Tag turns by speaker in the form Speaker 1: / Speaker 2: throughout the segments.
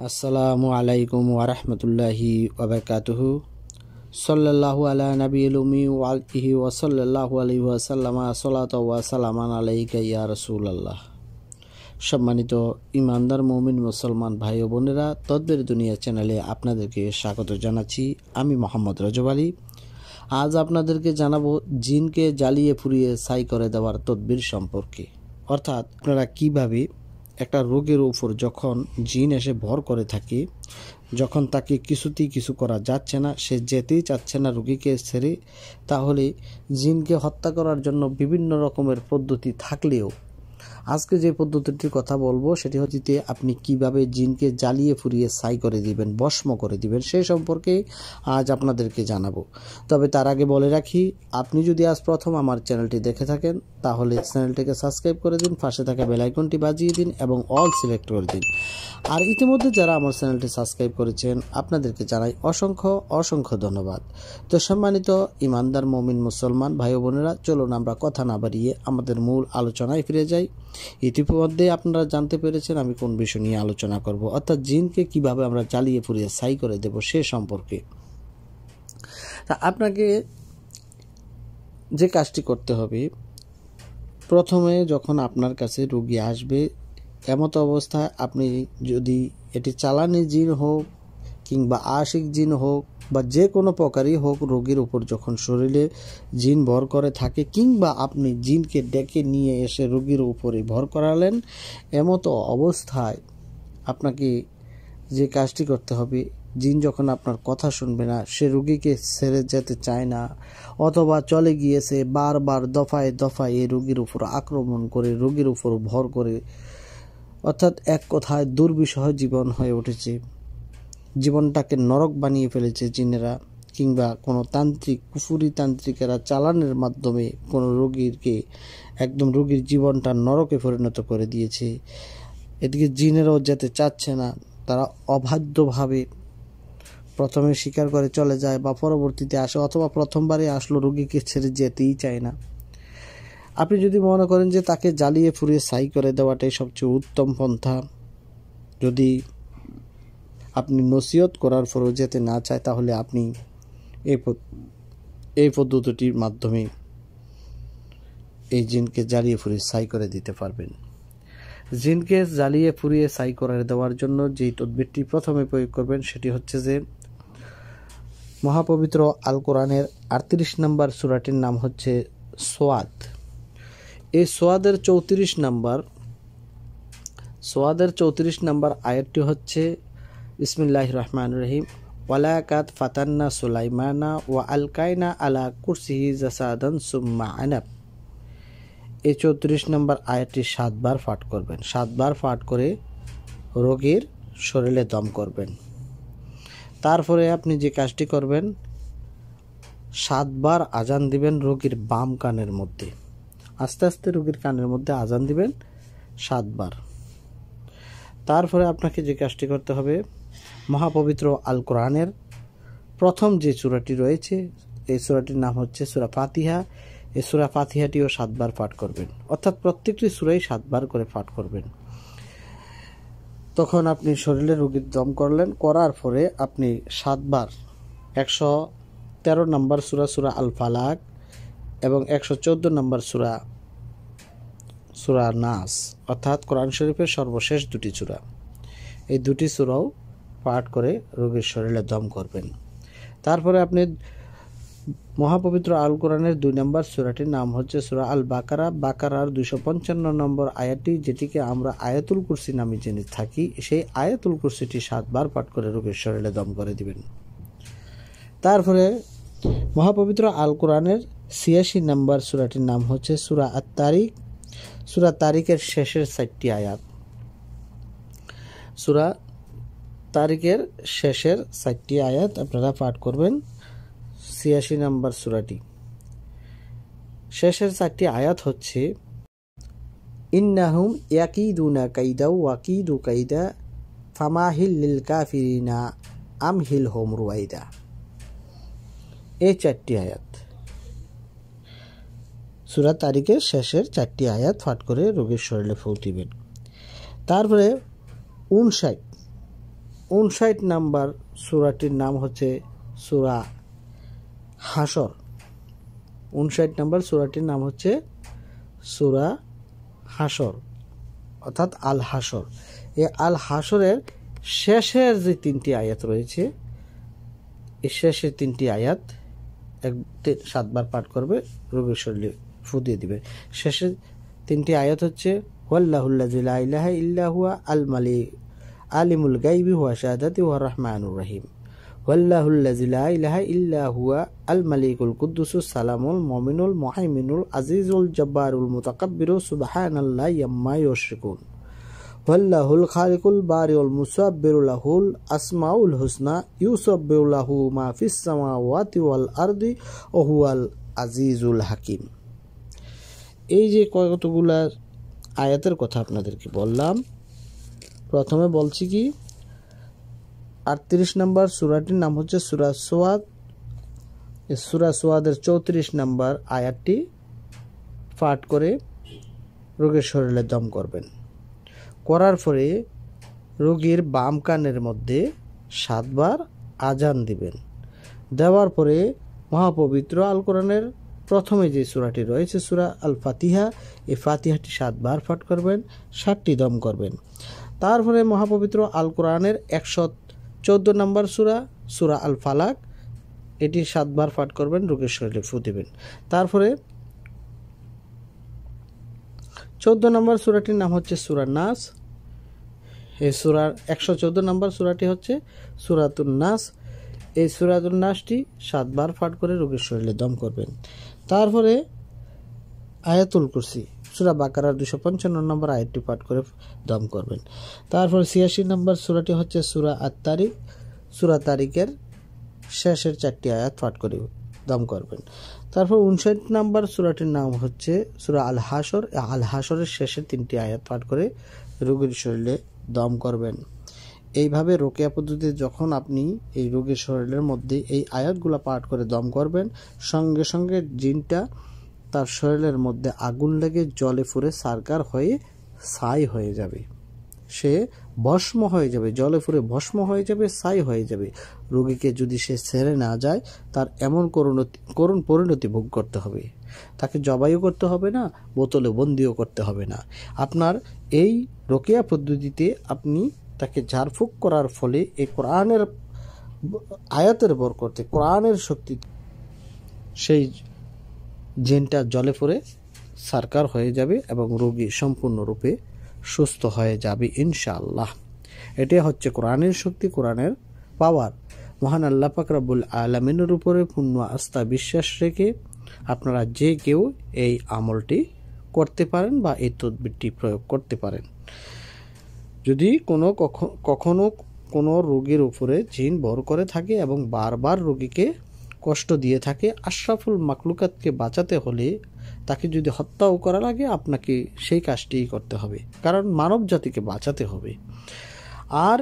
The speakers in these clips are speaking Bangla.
Speaker 1: আসসালামু আলাইকুম ওয়ারাহমাতুল্লাহি ওয়াবারাকাতুহু। সাল্লাল্লাহু আলা নবিয়িল উম্মি ওয়া আলিহি ওয়া সাল্লাল্লাহু আলাইহি ওয়া সাল্লামা সালাতু ওয়া সালামান আলাইকা ইয়া রাসূলুল্লাহ। সম্মানিত ইমানদার মুমিন মুসলমান ভাই ও বোনেরা, তদবির দুনিয়া চ্যানেলে আপনাদেরকে স্বাগত জানাচ্ছি। আমি মোহাম্মদ রজব আলী। আজ আপনাদেরকে জানাবো জিনকে জ্বালিয়ে পুড়িয়ে ছাই করে দেওয়ার তদবির সম্পর্কে। অর্থাৎ আপনারা কিভাবে একটা রোগের উপর যখন জিন এসে ভর করে থাকে, যখন তাকে কিছুতেই কিছু করা যাচ্ছে না, সে যেতেই চাচ্ছে না রোগীকে ছেড়ে, তাহলে জিনকে হত্যা করার জন্য বিভিন্ন রকমের পদ্ধতি থাকলেও আজকে যে পদ্ধতিটির কথা বলবো সেটি হচ্ছে আপনি কিভাবে জিনকে জ্বালিয়ে পুড়িয়ে ছাই করে দিবেন, ভস্ম করে দিবেন, সেই সম্পর্কে আজ আপনাদেরকে জানাবো। তবে তার আগে বলে রাখি, আপনি যদি আজ প্রথম আমার চ্যানেলটি দেখে থাকেন তাহলে চ্যানেলটিকে সাবস্ক্রাইব করে দিন, পাশে থাকা বেল আইকনটি বাজিয়ে দিন এবং অল সিলেক্ট করে দিন। আর ইতিমধ্যে যারা আমার চ্যানেলটি সাবস্ক্রাইব করেছেন আপনাদেরকে জানাই অসংখ্য অসংখ্য ধন্যবাদ। তো সম্মানিত ইমানদার মুমিন মুসলমান ভাই ও বোনেরা, চলুন আমরা কথা না বাড়িয়ে আমাদের মূল আলোচনায় ফিরে যাই। ইতিমধ্যে আপনারা জানতে পেরেছেন আমি কোন বিষয় নিয়ে আলোচনা করব, অর্থাৎ জিনকে কিভাবে আমরা জ্বালিয়ে পুড়িয়ে ছাই করে দেব সে সম্পর্কে। তা আপনাকে যে কাজটি করতে হবে, প্রথমে যখন আপনার কাছে রোগী আসবে এমত অবস্থায় আপনি যদি এটি চালানি জিন হোক কিংবা আশিক জিন হোক বা যে কোনো প্রকারই হোক, রোগীর উপর যখন শরীরে জিন ভর করে থাকে কিংবা আপনি জিনকে ডেকে নিয়ে এসে রোগীর উপরে ভর করালেন, এমতো অবস্থায় আপনাকে যে কাজটি করতে হবে, জিন যখন আপনার কথা শুনবে না, সে রোগীকে ছেড়ে যেতে চায় না অথবা চলে গিয়েছে, বারবার দফায় দফায় এই রোগীর উপর আক্রমণ করে রোগীর উপর ভর করে, অর্থাৎ এক কথায় দুর্বিষহ জীবন হয়ে উঠেছে, জীবনটাকে নরক বানিয়ে ফেলেছে জিনেরা কিংবা কোনো তান্ত্রিক কুফুরি তান্ত্রিকেরা চালানের মাধ্যমে কোনো রোগীকে একদম রোগীর জীবনটা নরকে পরিণত করে দিয়েছে। এদিকে জিনেরাও যেতে চাচ্ছে না, তারা অবাধ্যভাবে প্রথমে স্বীকার করে চলে যায় বা পরবর্তীতে আসে, অথবা প্রথমবারে আসলো রোগীকে ছেড়ে যেতেই চায় না। আপনি যদি মনে করেন যে তাকে জ্বালিয়ে পুড়িয়ে ছাই করে দেওয়াটাই সবচেয়ে উত্তম পন্থা, যদি আপনি নসিহত করার পরেও যেতে না চায়, তাহলে আপনি এই পদ্ধতিটির মাধ্যমে এই জিনকে জ্বালিয়ে পুড়িয়ে ছাই করে দিতে পারবেন। জিনকে জ্বালিয়ে পুড়িয়ে ছাই করে দেওয়ার জন্য যেই তদবিরটি প্রথমে প্রয়োগ করবেন সেটি হচ্ছে যে মহাপবিত্র আল কোরআনের 38 নম্বর সূরাটির নাম হচ্ছে সোয়াদ। এই সোয়াদের 34 নম্বর আয়াতটি হচ্ছে বিসমিল্লাহির রহমানির রহিম, ওয়ালাকাদ ফাতান্না সুলাইমানা ওয়া আলকাইনা আলা কুরসিহি জাসাদান সুম্মা আনাব। এই 34 নম্বর আয়াতটি 7 বার পাঠ করবেন। 7 বার পাঠ করে রোগীর শরীরে দম করবেন। তারপরে আপনি যে কাজটি করবেন, 7 বার আজান দিবেন রোগীর বাম কানের মধ্যে, আস্তে আস্তে রোগীর কানের মধ্যে আজান দিবেন 7 বার। তারপরে আপনাকে যে কাজটি করতে হবে, মহাপবিত্র আল কোরআনের প্রথম যে সূরাটি রয়েছে এই সূরাটির নাম হচ্ছে সূরা ফাতিহা। এই সূরা ফাতিহাটিও 7 বার পাঠ করবেন, অর্থাৎ প্রত্যেকটি সূরাই 7 বার করে পাঠ করবেন। তখন আপনি শরীরে রোগীর দম করলেন, করার পরে আপনি 7 বার 113 নম্বর সূরা আল ফালাক এবং 114 নম্বর সূরা নাস, অর্থাৎ কোরআন শরীফের সর্বশেষ দুটি সূরা, এই দুটি সূরাও পাঠ করে রোগীর শরীরে দম করবেন। তারপরে আপনি মহাপবিত্র আল কোরআনের 2 নম্বর সূরাটির নাম হচ্ছে সূরা আল বাকারা। বাকারার 255 নম্বর আয়াতটি, যেটিকে আমরা আয়াতুল কুরসি নামে জেনে থাকি, সেই আয়াতুল কুরসিটি 7 বার পাঠ করে রোগীর শরীরে দম করে দিবেন। তারপরে মহাপবিত্র আল কোরআনের 86 নম্বর সূরাটির নাম হচ্ছে সূরা আত-তারিক। সূরা তারিকের শেষের 4টি আয়াত, সূরা তারিকের শেষের 4টি আয়াত আপনারা পাঠ করবেন। 86 নম্বর সূরাটি শেষের 4টি আয়াত হচ্ছে, ইন্নাহুম ইয়াকিদুনা কাইদা ওয়াকিদু কাইদা ফামাহিল লিল কাফিরিনা আমহিলহুম রুয়াইদা। এই 4টি আয়াত সূরা তারিকের শেষের 4টি আয়াত পাঠ করে রোগীর শরীরে ফুল দিবেন। তারপরে 59 59 নম্বর সূরাটির নাম হচ্ছে সূরা হাসর। 59 নম্বর সূরাটির নাম হচ্ছে সূরা হাসর, অর্থাৎ আল হাসর। এই আল হাসরের শেষের যে 3টি আয়াত রয়েছে, এই শেষের 3টি আয়াত 7বার পাঠ করবে, রোগীর শরীরে ফু দিয়ে দিবে। শেষের 3টি আয়াত হচ্ছে ওয়াল্লাহুল্লাযী লা ইলাহা ইল্লা হুয়া আল মালিক আলিমুল গায়বি ওয়া শাহাদাতি ওয়া রহমানুর রহিম। ওয়াল্লাহুল্লাযী লা ইলাহা ইল্লা হুয়া আল মালিকুল কুদ্দুসুস সালামুল মুমিনুল মুহাইমিনুল আজিজুল জব্বারুল মুতাকাব্বিরু সুবহানাল্লাহি আম্মা ইউশরিকুন। ওয়াল্লাহুল খালিকুল বারিউল মুসাব্বিরু লাহুল আসমাউল হুসনা ইউসাব্বিহু লাহু মা ফিস সামাওয়াতি ওয়াল আরদি ওয়া হুয়াল আজিজুল হাকিম। এই যে কতগুলা আয়াতের কথা আপনাদেরকে বললাম, প্রথমে বলছি কি 38 নম্বর সূরাটির নাম হচ্ছে সূরা সোয়াদ। এই সূরা সোয়াদের 34 নম্বর আয়াতটি পাঠ করে রোগীর শরীরে দম করবেন। করার পরে রোগীর বাম কানের মধ্যে 7বার আজান দিবেন। দেওয়ার পরে মহাপবিত্র আল কোরআনের প্রথমে যে সূরাটি রয়েছে সূরা আল ফাতিহা, এই ফাতিহাটি 7বার পাঠ করবেন, 7টি দম করবেন। তারপরে মহাপবিত্র আল কোরআনের 114 নম্বর সূরা সূরা আল ফালাক, এটি 7বার পাঠ করবেন, রোগীর শরীরে ফু দিবেন। তারপরে 14 নম্বর সূরাটির নাম হচ্ছে সূরা নাস। এই সূরার 114 নম্বর সূরাটি হচ্ছে সূরাতুন নাস। এই সূরাতুন নাসটি 7বার পাঠ করে রোগীর শরীরে দম করবেন। তারপরে আয়াতুল কুরসি সূরা বাকারার 255 নম্বর আয়াতটি পাঠ করে দম করবেন। তারপর 86 নম্বর সূরাটি হচ্ছে সূরা আত-তারিক। সূরা তারিকের শেষের 4টি আয়াত পাঠ করে দম করবেন। তারপর 59 নম্বর সূরাটির নাম হচ্ছে সূরা আল হাসর। আল হাসরের শেষের 3টি আয়াত পাঠ করে রোগীর শরীরে দম করবেন। এইভাবে রোকেয়া পদ্ধতিতে যখন আপনি এই রোগীর শরীরের মধ্যে এই আয়াতগুলো পাঠ করে দম করবেন, সঙ্গে সঙ্গে জিনটা তার শরীরের মধ্যে আগুন লেগে জলে ফুরে সারকার হয়ে ছাই হয়ে যাবে, সে ভস্ম হয়ে যাবে, জলে ফুরে ভস্ম হয়ে যাবে, ছাই হয়ে যাবে। রোগীকে যদি সে ছেড়ে না যায়, তার এমন করুণ পরিণতি ভোগ করতে হবে। তাকে জবাইও করতে হবে না, বোতলে বন্দিও করতে হবে না। আপনার এই রোকেয়া পদ্ধতিতে আপনি তাকে ঝাড়ফুঁক করার ফলে এই কোরআনের আয়াতের বরকতে, কোরআনের শক্তি, সেই জিনটা জলে পড়ে সারকার হয়ে যাবে এবং রোগী সম্পূর্ণরূপে সুস্থ হয়ে যাবে ইনশাআল্লাহ। এটা হচ্ছে কোরআনের শক্তি, কোরআনের পাওয়ার। মহান আল্লাহ পাক রব্বুল আলামিনের উপরে পূর্ণ আস্থা বিশ্বাস রেখে আপনারা যে কেউ এই আমলটি করতে পারেন বা এই তদবিরটি প্রয়োগ করতে পারেন। যদি কখনো কোনো রোগীর উপরে জিন ভর করে থাকে এবং বারবার রোগীকে কষ্ট দিয়ে থাকে, আশরাফুল মাখলুকাতকে বাঁচাতে হলে তাকে যদি হত্যাও করা লাগে, আপনাকে সেই কাজটিই করতে হবে, কারণ মানব জাতিকে বাঁচাতে হবে। আর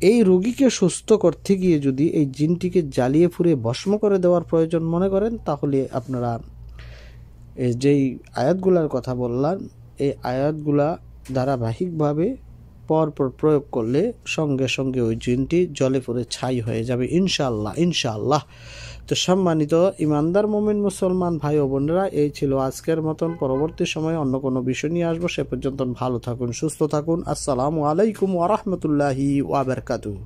Speaker 1: এই রোগীকে সুস্থ করতে গিয়ে যদি এই জিনটিকে জ্বালিয়ে পুড়িয়ে ভস্ম করে দেওয়ার প্রয়োজন মনে করেন, তাহলে আপনারা যেই আয়াতগুলার কথা বললাম, এই আয়াতগুলা ধারাবাহিকভাবে পরপর প্রয়োগ করলে সঙ্গে সঙ্গে ওই জিনটি জলে পড়ে ছাই হয়ে যাবে ইনশাআল্লাহ ইনশাআল্লাহ। তো সম্মানিত ইমানদার মুমিন মুসলমান ভাই ও বোনেরা, এই ছিল আজকের মতন। পরবর্তী সময়ে অন্য কোনো বিষয় নিয়ে আসবো। সে পর্যন্ত ভালো থাকুন, সুস্থ থাকুন। আসসালামু আলাইকুম ওয়া রাহমাতুল্লাহি ওয়া বারাকাতুহু।